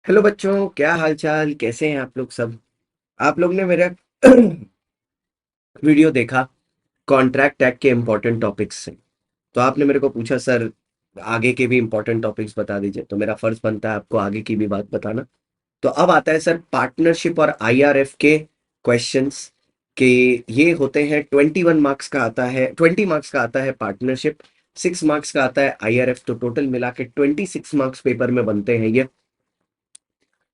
Hello बच्चों, क्या हाल चाल, कैसे हैं आप लोग सब। आप लोग ने मेरा वीडियो देखा कॉन्ट्रैक्ट टैग के इम्पोर्टेंट टॉपिक्स से। तो आपने मेरे को पूछा सर आगे के भी इम्पोर्टेंट टॉपिक्स बता दीजिए, तो मेरा फर्ज बनता है आपको आगे की भी बात बताना। तो अब आता है सर पार्टनरशिप और आईआरएफ के क्वेश्चंस के। ये होते हैं 21 मार्क्स का आता है, 20 मार्क्स का आता है पार्टनरशिप, 6 मार्क्स का आता है आईआरएफ। तो टोटल मिला के 26 मार्क्स पेपर में बनते हैं ये।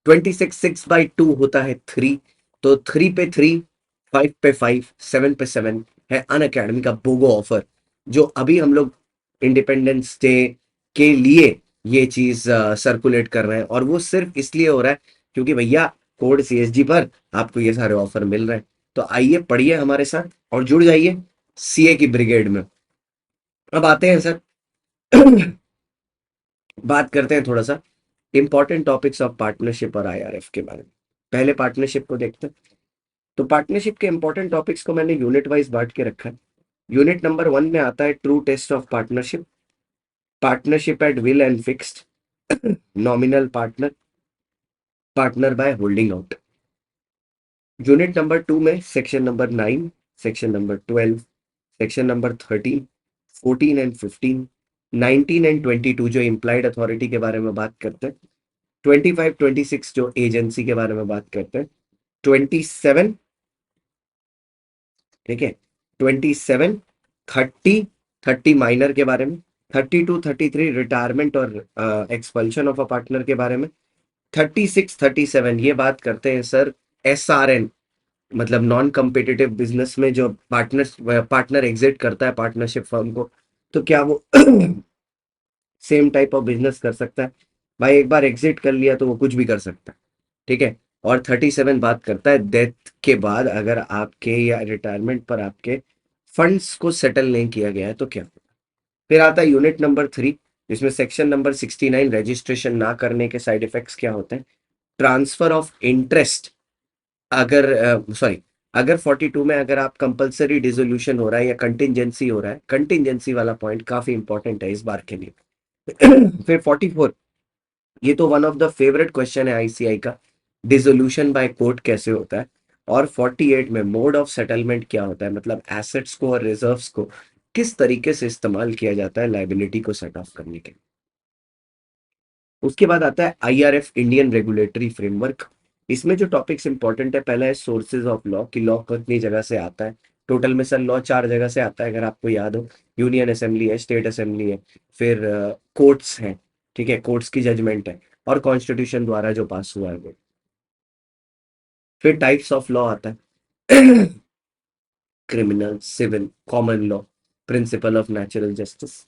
26 6/2 होता है 3। तो 3 पे 3, 5 पे 5, 7 पे 7 है अन अकेडमी का बोगो ऑफर, जो अभी हम लोग इंडिपेंडेंस डे के लिए ये चीज सर्कुलेट कर रहे हैं। और वो सिर्फ इसलिए हो रहा है क्योंकि भैया कोड सीएसजी पर आपको ये सारे ऑफर मिल रहे हैं। तो आइए पढ़िए हमारे साथ और जुड़ जाइए सीए की ब्रिगेड में। अब आते हैं सर बात करते हैं थोड़ा सा इंपॉर्टेंट टॉपिक्स ऑफ पार्टनरशिप और आईआरएफ के बारे में। पहले पार्टनरशिप को देखते हैं। तो पार्टनरशिप के इंपॉर्टेंट टॉपिक्स को मैंने यूनिट वाइज बांट के रखा है। यूनिट नंबर 1 में आता है true test of partnership, partnership at will and fixed, nominal partner, partner by holding out. Unit number 2 में section number 9, section number 12, section number 13, 14 and 15, 19 and 22 जो इम्प्लाइड अथॉरिटी के बारे में बात करते हैं, 25 26 जो एजेंसी के बारे में बात करते हैं, 27, ठीक है, 27, 30 माइनर के बारे में, 32 33 रिटायरमेंट और एक्सपल्शन ऑफ अ पार्टनर के बारे में, 36 37 ये बात करते हैं सर एसआरएन, मतलब नॉन कम्पिटिटिव बिजनेस में जो पार्टनर एग्जिट करता है पार्टनरशिप फर्म को, तो क्या वो सेम टाइप ऑफ बिजनेस कर सकता है। भाई एक बार एग्जिट कर लिया तो वो कुछ भी कर सकता है, ठीक है। और 37 बात करता है डेथ के बाद अगर आपके या रिटायरमेंट पर आपके फंड्स को सेटल नहीं किया गया है तो क्या। फिर आता है यूनिट नंबर 3, जिसमें सेक्शन नंबर 69 रजिस्ट्रेशन ना करने के साइड इफेक्ट्स क्या होते हैं, ट्रांसफर ऑफ इंटरेस्ट, अगर सॉरी अगर 42 में अगर आप कंपलसरी डिसोल्यूशन हो रहा है या कंटिजेंसी हो रहा है, कंटिजेंसी वाला पॉइंट काफी इंपॉर्टेंट है इस बार के लिए। फिर 44, ये तो one of the favourite question है आईसीआई का, डिसोल्यूशन बाय कोर्ट कैसे होता है। और 48 में मोड ऑफ सेटलमेंट क्या होता है, मतलब एसेट्स को और रिजर्व्स को किस तरीके से इस्तेमाल किया जाता है लाइबिलिटी को सेट ऑफ करने के लिए। उसके बाद आता है आईआरएफ इंडियन रेगुलेटरी फ्रेमवर्क। इसमें जो टॉपिक्स इंपॉर्टेंट है, पहला है सोर्सेज ऑफ लॉ, कि लॉ कितनी जगह से आता है। टोटल में सर लॉ 4 जगह से आता है अगर आपको याद हो, यूनियन असेंबली है, स्टेट असेंबली है, फिर कोर्ट्स हैं, ठीक है, कोर्ट्स की जजमेंट है, और कॉन्स्टिट्यूशन द्वारा जो पास हुआ है वो। फिर टाइप्स ऑफ लॉ आता है criminal, civil, common law, principal of natural justice.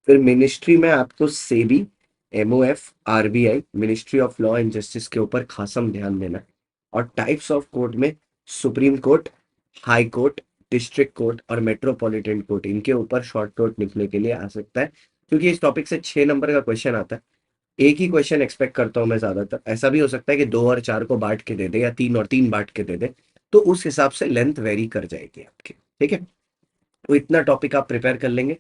फिर मिनिस्ट्री में आपको SEBI, MOF, RBI, ministry of law and justice के ऊपर खासम ध्यान देना है। और टाइप्स ऑफ कोर्ट में supreme court, high court, district court और मेट्रोपॉलिटन कोर्ट, इनके ऊपर शॉर्ट कोर्ट लिखने के लिए आ सकता है, क्योंकि इस टॉपिक से 6 नंबर का क्वेश्चन आता है। एक ही क्वेश्चन एक्सपेक्ट करता हूं मैं ज्यादातर, ऐसा भी हो सकता है कि 2 और 4 को बांट के दे दे या 3 और 3 बांट के दे दे, तो उस हिसाब से लेंथ वेरी कर जाएगी आपकी, ठीक है। तो इतना टॉपिक आप प्रिपेयर कर लेंगे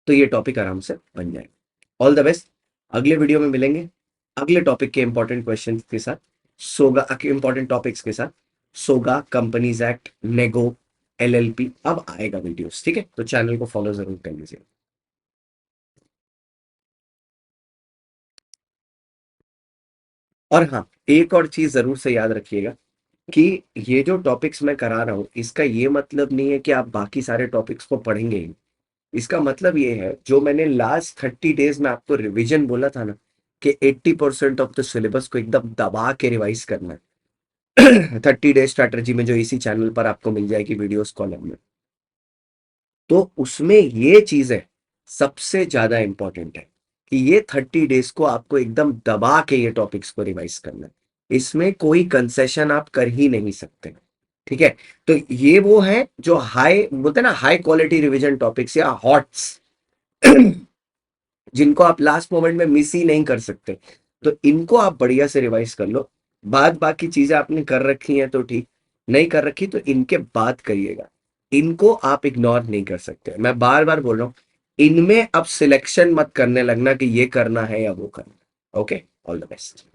तो ये टॉपिक आराम से बन जाएगा। ऑल द बेस्ट, अगले वीडियो में मिलेंगे अगले टॉपिक के इंपॉर्टेंट क्वेश्चन के साथ, सोगा के इंपॉर्टेंट टॉपिक्स के साथ। सोगा, कंपनीज एक्ट, नेगो, एलएलपी अब आएगा वीडियोस, ठीक है, तो चैनल को फॉलो जरूर कर लीजिए। और हाँ, एक और चीज जरूर से याद रखिएगा कि ये जो टॉपिक्स मैं करा रहा हूँ, इसका ये मतलब नहीं है कि आप बाकी सारे टॉपिक्स को पढ़ेंगे ही। इसका मतलब ये है, जो मैंने लास्ट 30 डेज में आपको रिवीजन बोला था ना, कि 80% ऑफ द सिलेबस को एकदम दबा के रिवाइज करना है 30 डे स्ट्रैटेजी में, जो इसी चैनल पर आपको मिल जाएगी वीडियोस कॉलम में। तो उसमें ये चीजें सबसे ज्यादा इंपॉर्टेंट है कि ये 30 डेज को आपको एकदम दबा के ये टॉपिक्स को रिवाइज करना है। इसमें कोई कंसेशन आप कर ही नहीं सकते, ठीक है। तो ये वो है जो हाई बोलते हैं ना, हाई क्वालिटी रिवीजन टॉपिक्स या हॉट्स जिनको आप लास्ट मोमेंट में मिस ही नहीं कर सकते। तो इनको आप बढ़िया से रिवाइज कर लो। बाद बाकी चीजें आपने कर रखी हैं तो ठीक, नहीं कर रखी तो इनके बाद करिएगा। इनको आप इग्नोर नहीं कर सकते, मैं बार बार बोल रहा हूं। इनमें अब सिलेक्शन मत करने लगना कि ये करना है या वो करना है। Okay, all the best.